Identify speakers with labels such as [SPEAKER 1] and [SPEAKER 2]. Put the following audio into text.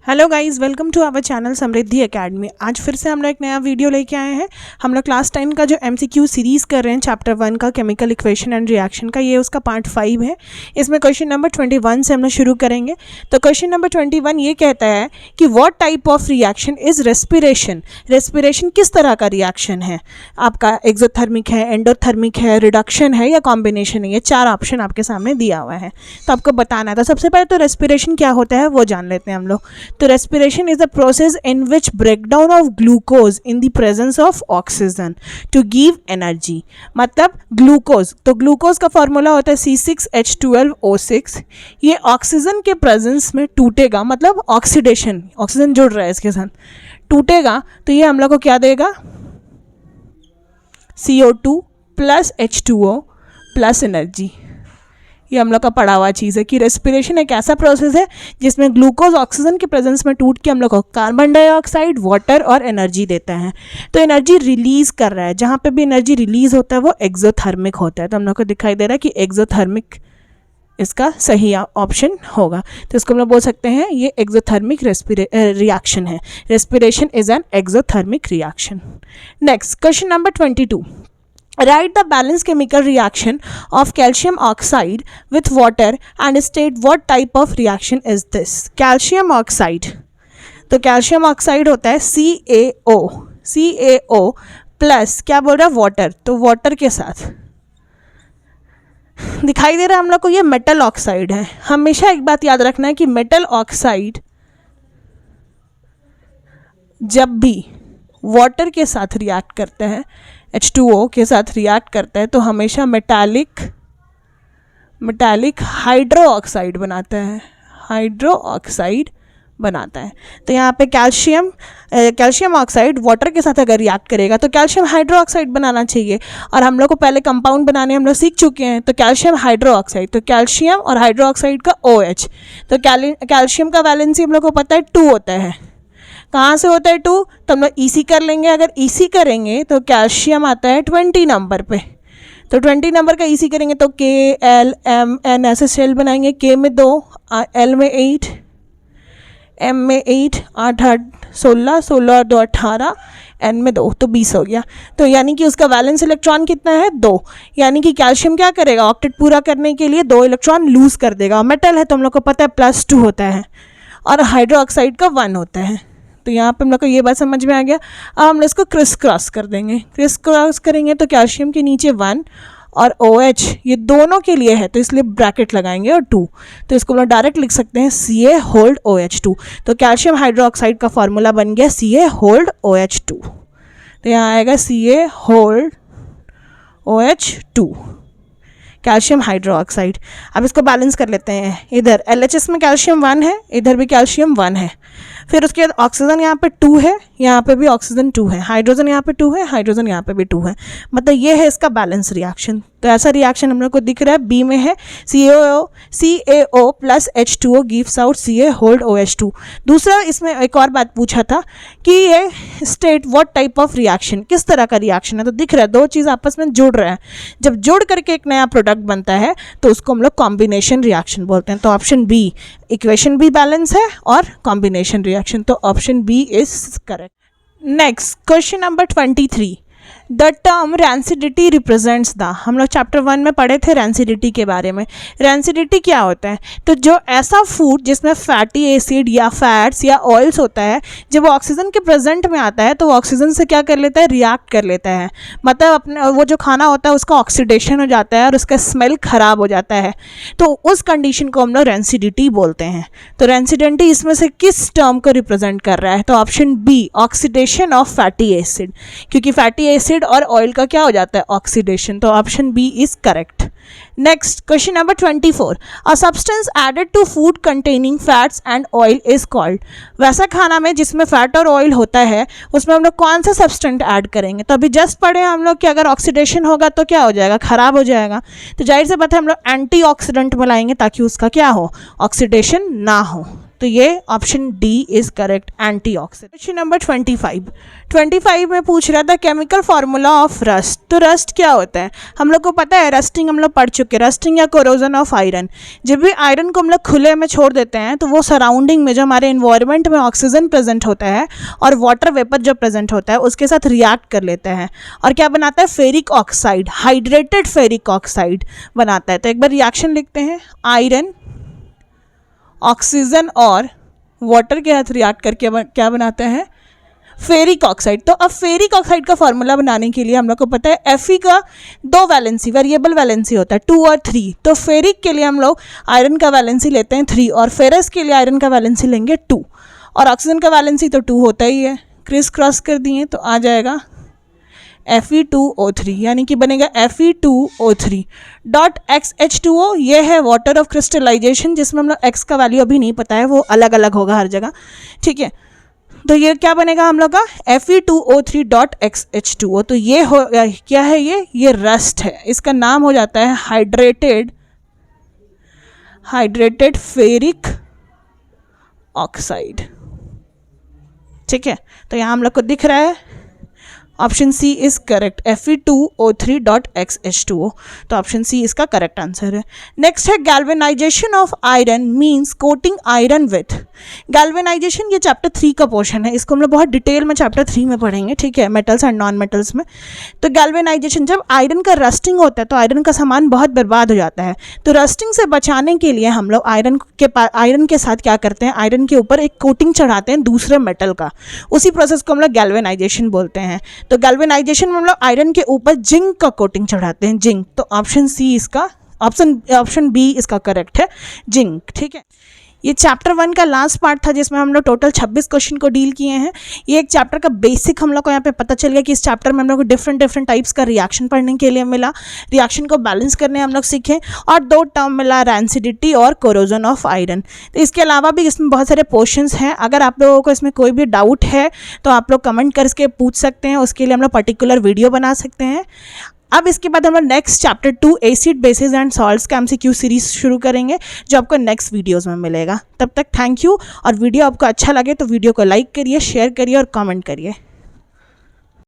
[SPEAKER 1] Hello guys, welcome to our channel Samriddhi academy. आज फिर से हम लोग एक नया वीडियो लेके आए हैं। हम लोग क्लास 10 का जो MCQ सीरीज़ कर रहे हैं चैप्टर 1 का केमिकल इक्वेशन एंड रिएक्शन का, ये उसका पार्ट 5 है। इसमें क्वेश्चन नंबर 21 से हम लोग शुरू करेंगे। तो क्वेश्चन नंबर 21 ये कहता है कि what type of reaction is respiration. Respiration किस तरह का रिएक्शन है आपका? एक्सोथर्मिक है, एंडोथर्मिक है, रिडक्शन है या कॉम्बिनेशन है? ये 4 ऑप्शन आपके सामने दिया हुआ है, तो आपको बताना है। तो सबसे पहले तो रेस्पिरेशन क्या होता है वो जान लेते हैं हम लोग। तो respiration is a process in which breakdown of glucose in the presence of oxygen to give energy। मतलब ग्लूकोज, तो ग्लूकोज का फॉर्मूला होता है C6H12O6। ये ऑक्सीजन के प्रेजेंस में टूटेगा, मतलब ऑक्सीडेशन, ऑक्सीजन जुड़ रहा है इसके साथ, टूटेगा तो ये हम लोग को क्या देगा? CO2 plus H2O plus energy. ये हम लोग का पढ़ा हुआ चीज़ है कि रेस्पिरेशन एक ऐसा प्रोसेस है जिसमें ग्लूकोज ऑक्सीजन के प्रेजेंस में टूट के हम लोग को कार्बन डाइऑक्साइड, वाटर और एनर्जी देता है। तो एनर्जी रिलीज़ कर रहा है, जहाँ पे भी एनर्जी रिलीज़ होता है वो एक्सोथर्मिक होता है। तो हम लोग को दिखाई दे रहा है कि एक्सोथर्मिक इसका सही ऑप्शन होगा। तो इसको हम लोग बोल सकते हैं ये एक्सोथर्मिक रिएक्शन है। Respiration is an exothermic reaction. Next question number 22। Write the balanced chemical reaction of calcium oxide with water and state what type of reaction is this। Calcium oxide, तो कैल्शियम ऑक्साइड होता है CaO plus क्या बोल रहा है? Water. तो water के साथ दिखाई दे रहा है हम लोग को ये मेटल ऑक्साइड है। हमेशा एक बात याद रखना है कि मेटल ऑक्साइड जब भी वाटर के साथ रिएक्ट करते हैं, H2O के साथ रिएक्ट करता है, तो हमेशा मेटालिक हाइड्रो ऑक्साइड बनाता है, हाइड्रो ऑक्साइड बनाता है। तो यहाँ पे कैल्शियम ऑक्साइड वाटर के साथ अगर रिएक्ट करेगा तो कैल्शियम हाइड्रो ऑक्साइड बनाना चाहिए। और हम लोग को पहले कंपाउंड बनाने हम लोग सीख चुके हैं। तो कैल्शियम हाइड्रो ऑक्साइड, तो कैल्शियम और हाइड्रो ऑक्साइड का OH। तो कैल्शियम का वैलेंसी हम लोग को पता है 2 होता है। कहाँ से होता है 2? तो हम लोग EC कर लेंगे। अगर EC करेंगे तो कैल्शियम आता है 20 नंबर पे। तो 20 नंबर का EC करेंगे तो K, L, M, N ऐसे शेल बनाएंगे। K में 2, L में 8, M में 8, 8 8 16, 16 और 2 18, N में 2, तो 20 हो गया। तो यानी कि उसका वैलेंस इलेक्ट्रॉन कितना है? 2। यानी कि कैल्शियम क्या करेगा? ऑक्टेट पूरा करने के लिए 2 इलेक्ट्रॉन लूज कर देगा। मेटल है तो हम लोग को पता है +2 होता है और हाइड्रो ऑक्साइड का 1 होता है। तो यहाँ पे हम लोग को ये बात समझ में आ गया। अब हम लोग इसको क्रिस क्रॉस कर देंगे। क्रिस क्रॉस करेंगे तो कैल्शियम के नीचे 1 और OH ये दोनों के लिए है, तो इसलिए ब्रैकेट लगाएंगे और 2। तो इसको हम लोग डायरेक्ट लिख सकते हैं CaOH2। तो कैल्शियम हाइड्रोक्साइड का फॉर्मूला बन गया CaOH2। तो यहाँ आएगा CaOH2, कैल्शियम हाइड्रोक्साइड। अब इसको बैलेंस कर लेते हैं। इधर LHS में कैल्शियम 1 है, इधर भी कैल्शियम 1 है। फिर उसके बाद ऑक्सीजन यहाँ पे 2 है, यहाँ पे भी ऑक्सीजन 2 है, हाइड्रोजन यहाँ पे 2 है, हाइड्रोजन यहाँ पे भी 2 है। मतलब ये है इसका बैलेंस रिएक्शन। तो ऐसा रिएक्शन हम लोग को दिख रहा है B में है CaO plus H2O gives out CaOH2। दूसरा इसमें एक और बात पूछा था कि ये state what type of reaction, किस तरह का रिएक्शन है। तो दिख रहा है 2 चीज़ आपस में जुड़ रहा है। जब जुड़ करके एक नया प्रोडक्ट बनता है तो उसको हम लोग कॉम्बिनेशन रिएक्शन बोलते हैं। तो ऑप्शन B, इक्वेशन भी बैलेंस है और कॉम्बिनेशन रिएक्शन, तो option B is correct. Next question number 23। The term rancidity represents the, हम लोग चैप्टर 1 में पढ़े थे रैंसिडिटी के बारे में। रैंसिडिटी क्या होता है? तो जो ऐसा फूड जिसमें फैटी एसिड या फैट्स या ऑयल्स होता है, जब वो ऑक्सीजन के प्रेजेंट में आता है तो वो ऑक्सीजन से क्या कर लेता है? रिएक्ट कर लेता है। मतलब अपने वो जो खाना होता है उसका ऑक्सीडेशन हो जाता है और उसका स्मेल खराब हो जाता है। तो उस कंडीशन को हम लोग रैंसिडिटी बोलते हैं। तो रैंसिडिटी इसमें से किस टर्म को रिप्रेजेंट कर रहा है? तो option B, oxidation of fatty acid, क्योंकि फैटी एसिड और ऑयल का क्या हो जाता है? ऑक्सीडेशन। तो option B is correct. Next question number 24। A substance added to food containing fats and oil is called. वैसा खाना में जिसमें फैट और ऑयल होता है उसमें हम लोग कौन सा सब्सटेंट ऐड करेंगे? तो अभी जस्ट पढ़े हम लोग कि अगर ऑक्सीडेशन होगा तो क्या हो जाएगा? खराब हो जाएगा। तो जाहिर सी बात है हम लोग एंटीऑक्सीडेंट मिलाएंगे ताकि उसका क्या हो? ऑक्सीडेशन ना हो। तो ये option D is correct, antioxidant. Question number 25 में पूछ रहा था केमिकल फार्मूला ऑफ रस्ट। तो रस्ट क्या होता है, हम लोग को पता है, रस्टिंग हम लोग पढ़ चुके हैं, रस्टिंग या कोरोजन ऑफ आयरन। जब भी आयरन को हम लोग खुले में छोड़ देते हैं तो वो सराउंडिंग में जो हमारे इन्वायरमेंट में ऑक्सीजन प्रेजेंट होता है और वाटर वेपर जो प्रेजेंट होता है उसके साथ रिएक्ट कर लेता है और क्या बनाता है, ferric oxide, hydrated ferric oxide बनाता है। तो एक बार रिएक्शन लिखते हैं, आयरन ऑक्सीजन और वाटर के साथ रिएक्ट करके क्या बनाता है, फेरिक ऑक्साइड। तो अब फेरिक ऑक्साइड का फॉर्मूला बनाने के लिए हम लोग को पता है Fe का 2 वैलेंसी, वेरिएबल वैलेंसी होता है 2 और 3। तो फेरिक के लिए हम लोग आयरन का वैलेंसी लेते हैं 3 और फेरस के लिए आयरन का वैलेंसी लेंगे 2 और ऑक्सीजन का वैलेंसी तो 2 होता ही है। क्रिस क्रॉस कर दिए तो आ जाएगा Fe2O3, यानी कि बनेगा Fe2O3 डॉट XH2O। ये है वाटर ऑफ क्रिस्टलाइजेशन जिसमें हम लोग x का वैल्यू अभी नहीं पता है, वो अलग अलग होगा हर जगह, ठीक है। तो ये क्या बनेगा हम लोग का Fe2O3 डॉट XH2O। तो ये हो क्या है, ये रस्ट है, इसका नाम हो जाता है हाइड्रेटेड फेरिक ऑक्साइड, ठीक है। तो यहाँ हम लोग को दिख रहा है option C is correct, Fe2O3 dot XH2O। तो ऑप्शन सी इसका करेक्ट आंसर है। नेक्स्ट है galvanization of iron means coating iron with. Galvanization ये चैप्टर 3 का पोर्शन है, इसको हम लोग बहुत डिटेल में चैप्टर 3 में पढ़ेंगे, ठीक है, मेटल्स एंड नॉन मेटल्स में। तो गैल्वेनाइजेशन, जब आयरन का रस्टिंग होता है तो आयरन का सामान बहुत बर्बाद हो जाता है। तो रस्टिंग से बचाने के लिए हम लोग आयरन के साथ क्या करते हैं, आयरन के ऊपर एक कोटिंग चढ़ाते हैं दूसरे मेटल का, उसी प्रोसेस को हम लोग गैल्वेनाइजेशन बोलते हैं। तो गैल्वेनाइजेशन में हम लोग आयरन के ऊपर जिंक का कोटिंग चढ़ाते हैं, जिंक। तो ऑप्शन सी इसका, ऑप्शन बी इसका करेक्ट है, जिंक, ठीक है। ये चैप्टर 1 का लास्ट पार्ट था जिसमें हम लोग टोटल 26 क्वेश्चन को डील किए हैं। ये एक चैप्टर का बेसिक हम लोग को यहाँ पे पता चल गया कि इस चैप्टर में हम लोग को डिफरेंट टाइप्स का रिएक्शन पढ़ने के लिए मिला, रिएक्शन को बैलेंस करने हम लोग सीखे और 2 टर्म मिला, रैंसिडिटी और कोरोजन ऑफ आयरन। तो इसके अलावा भी इसमें बहुत सारे पोर्शंस हैं। अगर आप लोगों को इसमें कोई भी डाउट है तो आप लोग कमेंट करके पूछ सकते हैं, उसके लिए हम लोग पर्टिकुलर वीडियो बना सकते हैं। अब इसके बाद हम लोग next chapter 2 acid basis and salts का MCQ सीरीज शुरू करेंगे जो आपको नेक्स्ट वीडियोस में मिलेगा। तब तक थैंक यू, और वीडियो आपको अच्छा लगे तो वीडियो को लाइक करिए, शेयर करिए और कमेंट करिए।